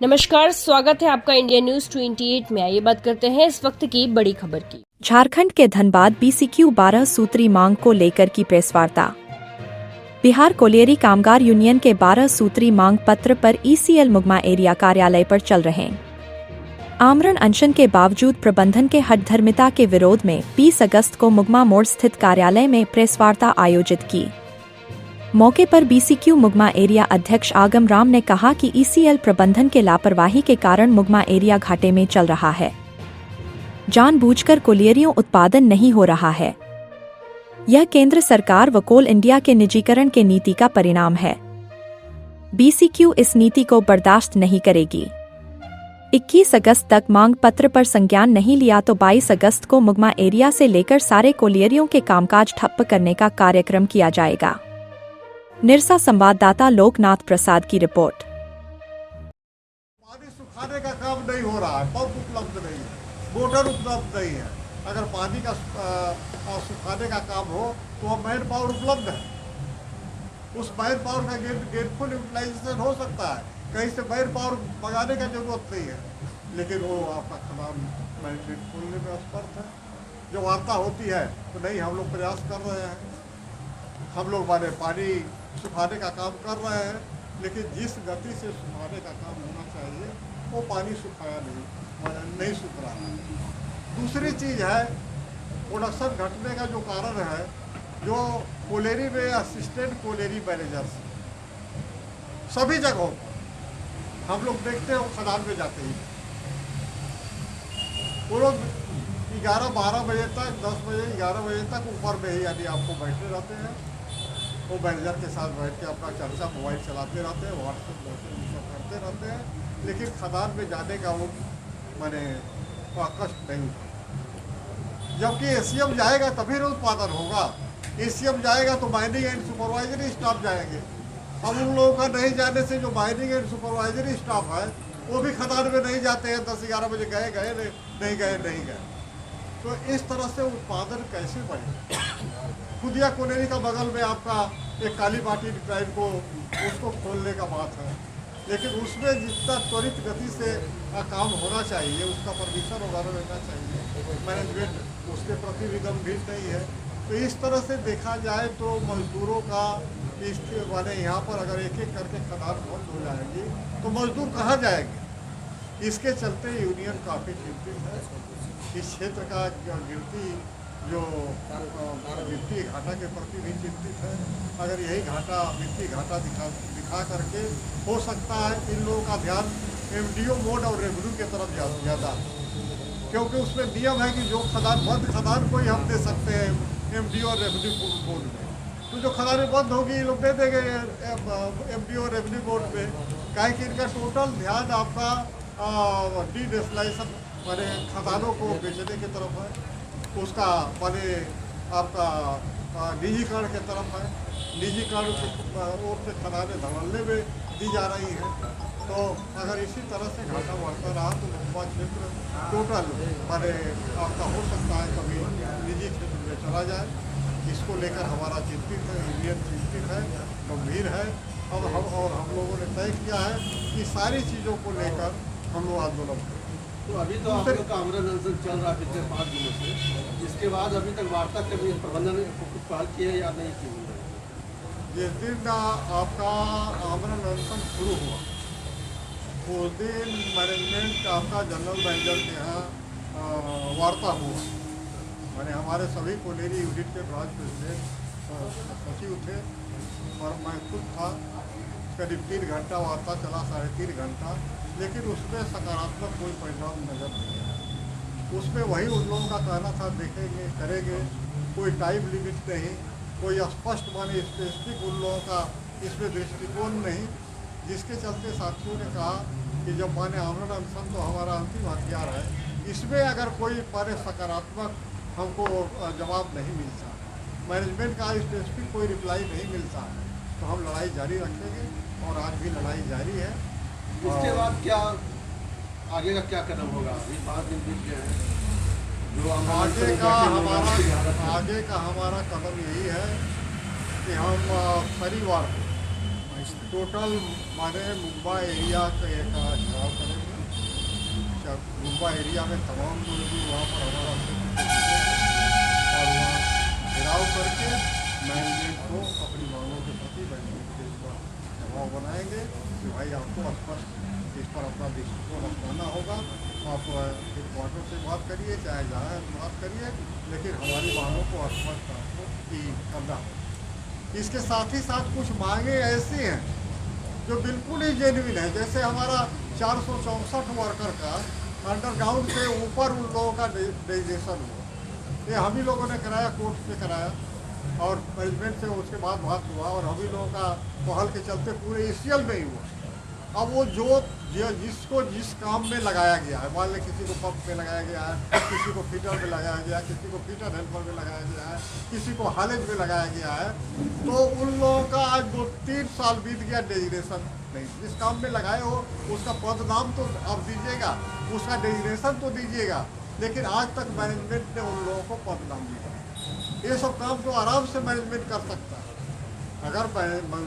नमस्कार, स्वागत है आपका इंडिया न्यूज 28 में। आइए बात करते हैं इस वक्त की बड़ी खबर की। झारखंड के धनबाद BCQ 12 सूत्री मांग को लेकर की प्रेस वार्ता। बिहार कोलियरी कामगार यूनियन के 12 सूत्री मांग पत्र पर ECL मुगमा एरिया कार्यालय पर चल रहे आमरण अनशन के बावजूद प्रबंधन के हठधर्मिता के विरोध में 20 अगस्त को मुगमा मोड़ स्थित कार्यालय में प्रेस वार्ता आयोजित की। मौके पर BCQ मुगमा एरिया अध्यक्ष आगम राम ने कहा कि ECL प्रबंधन के लापरवाही के कारण मुगमा एरिया घाटे में चल रहा है। जानबूझकर कोलियरियों उत्पादन नहीं हो रहा है। यह केंद्र सरकार व कोल इंडिया के निजीकरण के नीति का परिणाम है। BCQ इस नीति को बर्दाश्त नहीं करेगी। 21 अगस्त तक मांग पत्र पर संज्ञान नहीं लिया तो 22 अगस्त को मुगमा एरिया से लेकर सारे कोलियरियों के कामकाज ठप्प करने का कार्यक्रम किया जाएगा। निरसा संवाददाता लोकनाथ प्रसाद की रिपोर्ट। पानी सुखाने का काम नहीं हो रहा है, पंप उपलब्ध नहीं है, मोटर उपलब्ध नहीं है। अगर पानी का सुखाने का काम हो तो मैन पावर उपलब्ध है। उस मैन पावर का गेटफुल यूटिलाइजेशन हो सकता है, कहीं से मैन पावर मंगाने का जरूरत नहीं है, लेकिन वो आपका खदान मैंडेट खोलने में असमर्थ है। जो वार्ता होती है तो नहीं, हम लोग प्रयास कर रहे हैं, हम लोग माने पानी सुखाने का काम कर रहे हैं, लेकिन जिस गति से सुखाने का काम होना चाहिए वो पानी सुखाया नहीं सूख रहा है। दूसरी चीज़ है प्रोडक्शन घटने का जो कारण है, जो कोलेरी में असिस्टेंट कोलेरी मैनेजर्स सभी जगहों पर हम लोग देखते हैं, वो खदान में जाते ही वो लोग 11-12 बजे तक, 10 बजे 11 बजे तक ऊपर में ही यानी आपको बैठे रहते हैं। वो मैनेजर के साथ बैठ के अपना चर्चा मोबाइल चलाते रहते हैं, व्हाट्सएप मैसेज सब करते रहते हैं, लेकिन खदान में जाने का वो मैंने कष्ट नहीं उठा। जबकि ACM जाएगा तभी ना उत्पादन होगा। ACM जाएगा तो माइनिंग एंड सुपरवाइजरी स्टाफ जाएंगे। अब उन लोगों का नहीं जाने से जो माइनिंग एंड सुपरवाइजरी स्टाफ है वो भी खदान में नहीं जाते हैं। 10-11 बजे गए नहीं गए। तो इस तरह से उत्पादन कैसे बढ़े? खुदिया कोलेरी का बगल में आपका एक काली माटी रिफाइन को उसको खोलने का बात है, लेकिन उसमें जितना त्वरित गति से काम होना चाहिए, उसका परमिशन वगैरह लेना चाहिए, मैनेजमेंट उसके प्रति भी गंभीर नहीं है। तो इस तरह से देखा जाए तो मजदूरों का इसके माने यहाँ पर अगर एक एक करके खदान बंद हो जाएगी तो मजदूर कहाँ जाएंगे? इसके चलते यूनियन काफ़ी चिंतित है। इस क्षेत्र का जो वित्तीय घाटा के प्रति भी चिंतित है। अगर यही घाटा वित्तीय घाटा दिखा करके हो सकता है इन लोगों का ध्यान MDO मोड और रेवेन्यू की तरफ ज़्यादा, क्योंकि उसमें नियम है कि जो खदान को ही हम दे सकते हैं MDO और रेवेन्यू बोर्ड में। तो जो खदानें बंद होगी ये लोग दे देंगे MDO और रेवेन्यू बोर्ड में, काहे कि इनका टोटल ध्यान आपका डीनेशनलाइजेशन माने खदानों को बेचने की तरफ है, उसका माने आपका निजीकरण की तरफ है। निजीकरण की ओर से खदानें धड़ल्ले में दी जा रही हैं। तो अगर इसी तरह से घाटा बढ़ता रहा तो मुगमा क्षेत्र टोटल माने आपका हो सकता है कभी निजी क्षेत्र में चला जाए। इसको लेकर हमारा चिंतित है, यूनियन चिंतित है, गंभीर है। अब हम लोगों ने तय किया है कि सारी चीज़ों को लेकर हम लोग आंदोलन करें। तो अभी तो आप लोग का आमरण अनशन चल रहा है पिछले 5 दिनों से, इसके बाद अभी तक वार्ता कभी प्रबंधन ने कुछ पहल की है या नहीं की? जिस दिन आपका आमरण अनशन शुरू हुआ उस दिन मैनेजमेंट आपका जनरल मैनेजर के यहाँ वार्ता हुआ। मैंने हमारे सभी कोलेरी यूनिट के ब्रांच प्रेसिडेंट सचिव थे और मैं खुद था। करीब 3 घंटा वार्ता चला, 3.5 घंटा, लेकिन उसमें सकारात्मक कोई परिणाम नजर नहीं आया। उसमें वही उन लोगों का कहना था देखेंगे करेंगे, कोई टाइम लिमिट नहीं, कोई स्पष्ट माने स्पेसिफिक उन लोगों का इसमें दृष्टिकोण नहीं, जिसके चलते साथियों ने कहा कि जब माने आमरण अनशन तो हमारा अंतिम हथियार है, इसमें अगर कोई माने सकारात्मक हमको जवाब नहीं मिलता, मैनेजमेंट का स्पेसिफिक कोई रिप्लाई नहीं मिलता, तो हम लड़ाई जारी रखेंगे और आज भी लड़ाई जारी है। इसके बाद क्या आगे का क्या कदम होगा? अभी 5 दिन बीत गए हैं, जो आगे का हमारा कदम यही है कि हम शनिवार को टोटल माने मुंबा एरिया का एक घिराव करेंगे। मुंबा एरिया में तमाम मजदूर वहाँ पर हमारा और वहाँ घिराव करके मैनेजमेंट को अपनी मांगों के प्रति मैनेजमेंट के ऊपर दबाव बनाएंगे कि भाई आपको स्पष्ट इस पर अपना दृष्टिकोण अपनाना होगा। आप हेडक्वार्टर से बात करिए, चाहे जहाँ बात करिए, लेकिन हमारी मांगों को स्पष्ट आपको करना होगा। इसके साथ ही साथ कुछ मांगे ऐसी हैं जो बिल्कुल ही जेन्युइन है। जैसे हमारा 464 वर्कर का अंडरग्राउंड से ऊपर उन लोगों का डेजिग्नेशन हुआ, ये हम ही लोगों ने कराया, कोर्ट से कराया और मैनेजमेंट से उसके बाद बात हुआ और हम ही लोगों का पहल के चलते पूरे ECL में ही हुआ। अब वो जिसको जिस काम में लगाया गया है, मान लें किसी को पंप में लगाया गया है, किसी को फिटर में लगाया गया है, किसी को फिटर हेल्पर में लगाया गया है, किसी को हालेज में लगाया गया है, तो उन लोगों का आज 2-3 साल बीत गया, डेजिग्नेशन नहीं। जिस काम में लगाए हो उसका पद नाम तो आप दीजिएगा, उसका डेजिग्नेशन तो दीजिएगा, लेकिन आज तक मैनेजमेंट ने उन लोगों को पद नाम दिया। ये सब काम तो आराम से मैनेजमेंट कर सकता है अगर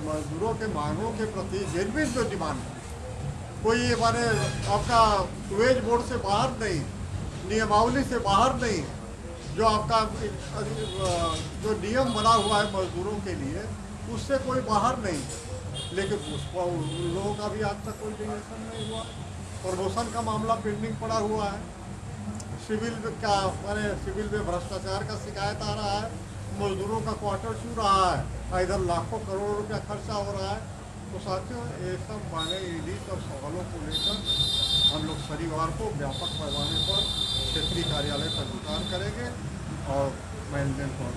मजदूरों के मांगों के प्रति जेन्युइन जो डिमांड है, कोई माने आपका वेज बोर्ड से बाहर नहीं, नियमावली से बाहर नहीं, जो आपका जो नियम बना हुआ है मजदूरों के लिए उससे कोई बाहर नहीं, लेकिन उस पर उन लोगों का भी आज तक कोई डिसीजन नहीं हुआ। प्रमोशन का मामला पेंडिंग पड़ा हुआ है, सिविल का माने सिविल में भ्रष्टाचार का शिकायत आ रहा है, मजदूरों का क्वार्टर छू रहा है, इधर लाखों करोड़ों रुपया खर्चा हो रहा है। तो साथियों, ये सब माने इन्हीं सब सवालों को लेकर हम लोग शनिवार को व्यापक पैमाने पर क्षेत्रीय कार्यालय पर जुटान करेंगे और मैनेजमेंट को